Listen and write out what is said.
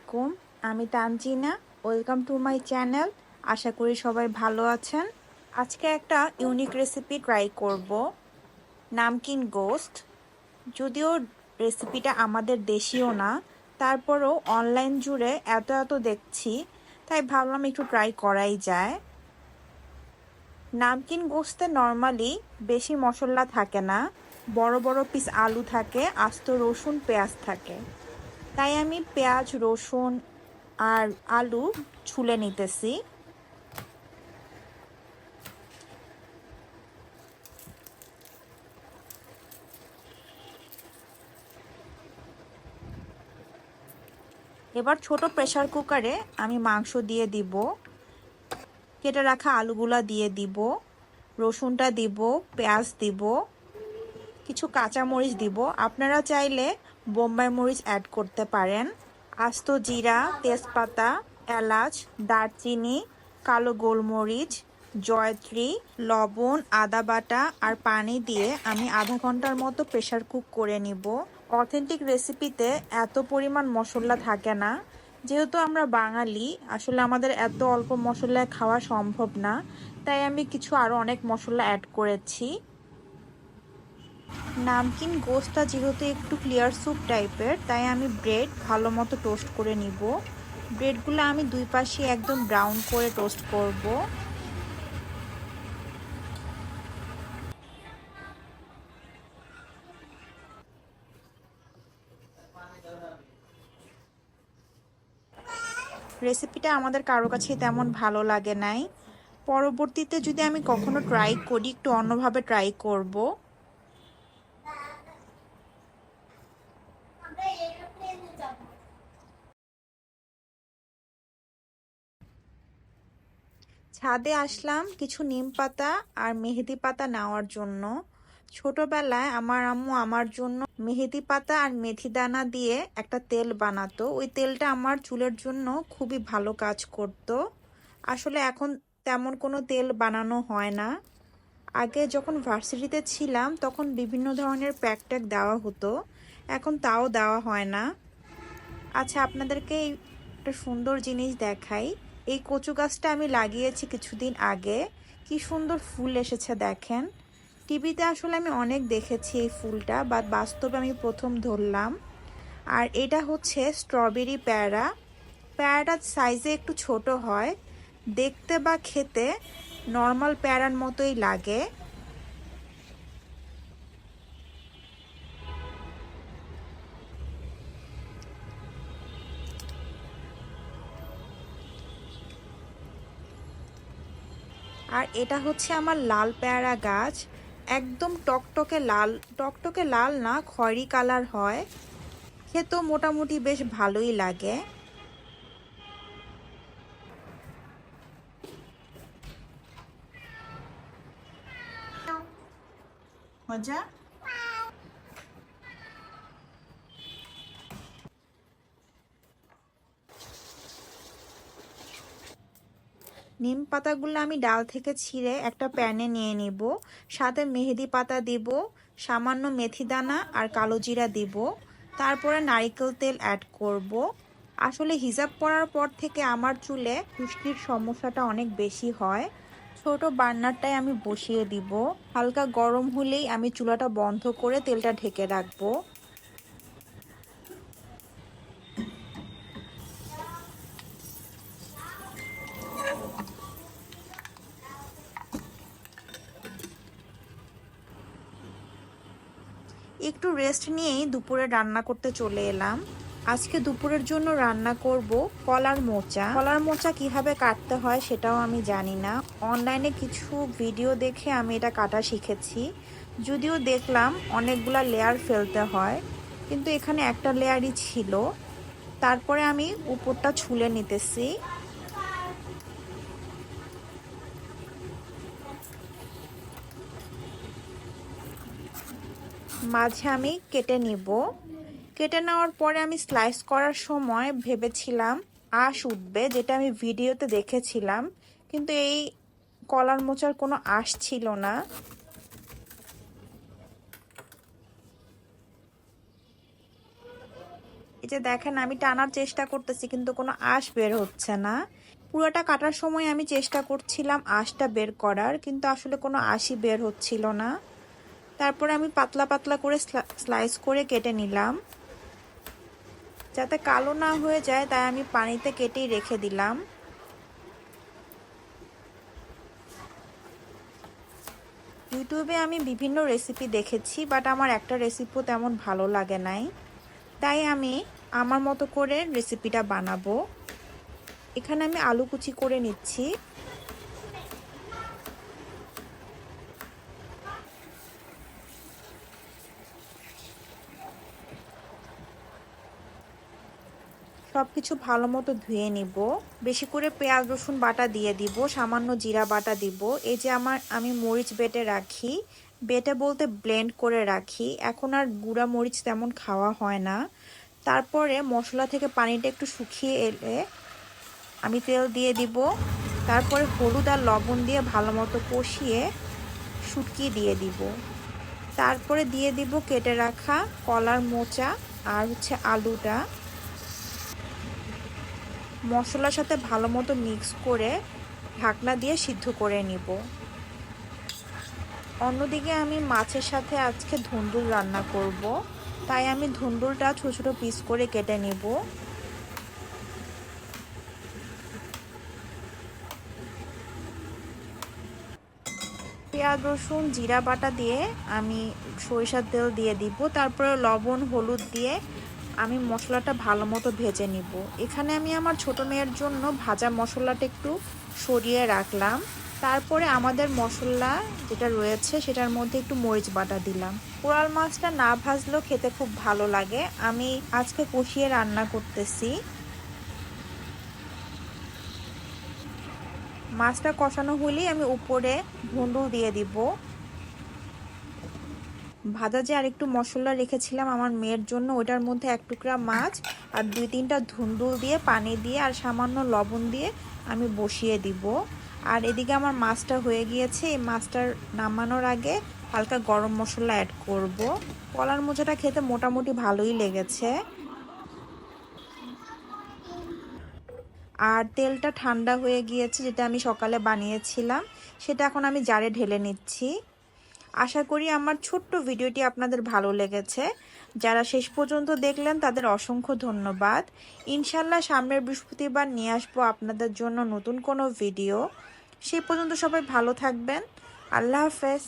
আলাইকুম। আমি Tanjina. Welcome to my channel. আশা করি সবাই ভালো আছেন। আজকে একটা ইউনিক রেসিপি ট্রাই করব, নামকিন গোস্ত। যদিও রেসিপিটা আমাদের দেশীয় না, তারপরেও অনলাইন জুড়ে এত এত দেখছি, তাই ভাবলাম একটু ট্রাই করাই যায়। নামকিন গোস্তে নর্মালি বেশি মশলা থাকে না, বড় বড় পিস আলু থাকে, আস্ত রসুন পেঁয়াজ থাকে। তাই আমি পেঁয়াজ রসুন আর আলু ছুলে নিতেছি। এবার ছোট প্রেসার কুকারে আমি মাংস দিয়ে দিব, কেটে রাখা আলুগুলা দিয়ে দিব, রসুনটা দিব, পেঁয়াজ দিব, কিছু কাঁচা মরিচ দিব। আপনারা চাইলে বোম্বাই মরিচ অ্যাড করতে পারেন। আস্ত জিরা, তেজপাতা, এলাচ, দারচিনি, কালো গোলমরিচ, জয়ত্রী, লবণ, আদা বাটা আর পানি দিয়ে আমি আধা ঘন্টার মতো প্রেসার কুক করে নিব। অথেন্টিক রেসিপিতে এত পরিমাণ মশলা থাকে না, যেহেতু আমরা বাঙালি, আসলে আমাদের এত অল্প মশলায় খাওয়া সম্ভব না, তাই আমি কিছু আরও অনেক মশলা অ্যাড করেছি। নামকিন গোশতটা যেহেতু একটু ক্লিয়ার স্যুপ টাইপের, তাই আমি ব্রেড ভালো মতো টোস্ট করে নিব। ব্রেডগুলো আমি দুই পাশে একদম ব্রাউন করে টোস্ট করব। রেসিপিটা আমাদের কারো কাছে তেমন ভালো লাগে নাই। পরবর্তীতে যদি আমি কখনো ট্রাই করি, একটু অন্যভাবে ট্রাই করব। ছাদে আসলাম কিছু নিম পাতা আর মেহেদি পাতা নেওয়ার জন্য। ছোটবেলায় আমার আম্মু আমার জন্য মেহেদি পাতা আর মেথি দানা দিয়ে একটা তেল বানাতো। ওই তেলটা আমার চুলের জন্য খুবই ভালো কাজ করত। আসলে এখন তেমন কোনো তেল বানানো হয় না। আগে যখন ভার্সিটিতে ছিলাম তখন বিভিন্ন ধরনের প্যাক ট্যাক দেওয়া হতো, এখন তাও দেওয়া হয় না। আচ্ছা, আপনাদেরকে একটা সুন্দর জিনিস দেখাই। এই কচু গাছটা আমি লাগিয়েছি কিছুদিন আগে, কি সুন্দর ফুল এসেছে দেখেন। টিভিতে আসলে আমি অনেক দেখেছি এই ফুলটা, বাট বাস্তবে আমি প্রথম ধরলাম। আর এটা হচ্ছে স্ট্রবেরি পেয়ারা। পেয়ারাটা সাইজে একটু ছোট হয়, দেখতে বা খেতে নর্মাল পেয়ারার মতোই লাগে। আর এটা হচ্ছে আমার লাল পেয়ারা গাছ, একদম টকটকে লাল, টকটকে লাল না, খয়েরি কালার হয়, খেতেও মোটামুটি বেশ ভালোই লাগে। মজা। নিম পাতাগুলো আমি ডাল থেকে ছিঁড়ে একটা প্যানে নিয়ে নিব, সাথে মেহেদি পাতা দিব, সামান্য মেথি দানা আর কালো জিরা দিব, তারপরে নারিকেল তেল অ্যাড করব। আসলে হিজাব পরার পর থেকে আমার চুলে খুশকির সমস্যাটা অনেক বেশি হয়। ছোট বার্নারটাই আমি বসিয়ে দিব, হালকা গরম হলেই আমি চুলাটা বন্ধ করে তেলটা ঢেকে রাখবো। একটু রেস্ট নিয়েই দুপুরে রান্না করতে চলে এলাম। আজকে দুপুরের জন্য রান্না করব কলার মোচা। কলার মোচা কিভাবে কাটতে হয় সেটাও আমি জানি না। অনলাইনে কিছু ভিডিও দেখে আমি এটা কাটা শিখেছি। যদিও দেখলাম অনেকগুলা লেয়ার ফেলতে হয়, কিন্তু এখানে একটা লেয়ারই ছিল। তারপরে আমি উপরটা ছুলে নিতেছি। মাঝে আমি কেটে নিব। কেটে নেওয়ার পরে আমি স্লাইস করার সময় ভেবেছিলাম আঁশ উঠবে, যেটা আমি ভিডিওতে দেখেছিলাম, কিন্তু এই কলার মোচার কোনো আঁশ ছিল না। এই যে দেখেন আমি টানার চেষ্টা করতেছি কিন্তু কোনো আঁশ বের হচ্ছে না। পুরোটা কাটার সময় আমি চেষ্টা করছিলাম আঁশটা বের করার, কিন্তু আসলে কোনো আঁশই বের হচ্ছিল না। তারপরে আমি পাতলা পাতলা করে স্লাইস করে কেটে নিলাম। যাতে কালো না হয়ে যায় তাই আমি পানিতে কেটেই রেখে দিলাম। ইউটিউবে আমি বিভিন্ন রেসিপি দেখেছি, বাট আমার একটা রেসিপিও তেমন ভালো লাগে নাই, তাই আমি আমার মতো করে রেসিপিটা বানাবো। এখানে আমি আলু কুচি করে নিচ্ছি। সবকিছু ভালো মতো ধুয়ে নিব। বেশি করে পেঁয়াজ রসুন বাটা দিয়ে দিব, সামান্য জিরা বাটা দিব। এই যে আমি মরিচ বেটে রাখি, বেটে বলতে ব্লেন্ড করে রাখি। এখন আর গুঁড়া মরিচ তেমন খাওয়া হয় না। তারপরে মশলা থেকে পানিটা একটু শুকিয়ে এলে আমি তেল দিয়ে দিব। তারপরে হলুদ আর লবণ দিয়ে ভালো মতো কষিয়ে শুটকি দিয়ে দিব। তারপরে দিয়ে দিব কেটে রাখা কলার মোচা আর আলুটা। মশলার সাথে ভালো মতো মিক্স করে ঢাকনা দিয়ে সিদ্ধ করে নিব। অন্যদিকে আমি মাছের সাথে আজকে ধুন্দুল রান্না করব, তাই আমি ধুন্দুলটা ছোট ছোট পিস করে কেটে নিব। পেঁয়াজ রসুন জিরা বাটা দিয়ে আমি সরিষার তেল দিয়ে দিব। তারপরে লবণ হলুদ দিয়ে আমি মশলাটা ভালো মতো ভেজে নিব। এখানে আমি আমার ছোট মেয়ের জন্য ভাজা মশলাটা একটু সরিয়ে রাখলাম। তারপরে আমাদের মশলা যেটা রয়েছে সেটার মধ্যে একটু মরিচ বাটা দিলাম। কোরাল মাছটা না ভাজলেও খেতে খুব ভালো লাগে। আমি আজকে কষিয়ে রান্না করতেছি। মাছটা কষানো হলেই আমি উপরে ধুন্দুল দিয়ে দিব। ভাজা যে আরেকটু মশলা রেখেছিলাম আমার মেয়ের জন্য, ওটার মধ্যে এক টুকরা মাছ আর 2-3টা ধুন্দুল দিয়ে পানি দিয়ে আর সামান্য লবণ দিয়ে আমি বসিয়ে দিব। আর এদিকে আমার মাছটা হয়ে গিয়েছে। এই মাছটার নামানোর আগে হালকা গরম মশলা অ্যাড করব। কলার মোচাটা খেতে মোটামুটি ভালোই লেগেছে। আর তেলটা ঠান্ডা হয়ে গিয়েছে, যেটা আমি সকালে বানিয়েছিলাম সেটা এখন আমি জারে ঢেলে নিচ্ছি। আশা করি আমার ছোট্ট ভিডিওটি আপনাদের ভালো লেগেছে। যারা শেষ পর্যন্ত দেখলেন তাদের অসংখ্য ধন্যবাদ। ইনশাল্লাহ সামনের বৃহস্পতিবার নিয়ে আসবো আপনাদের জন্য নতুন কোনো ভিডিও। সেই পর্যন্ত সবাই ভালো থাকবেন। আল্লাহ হাফেজ।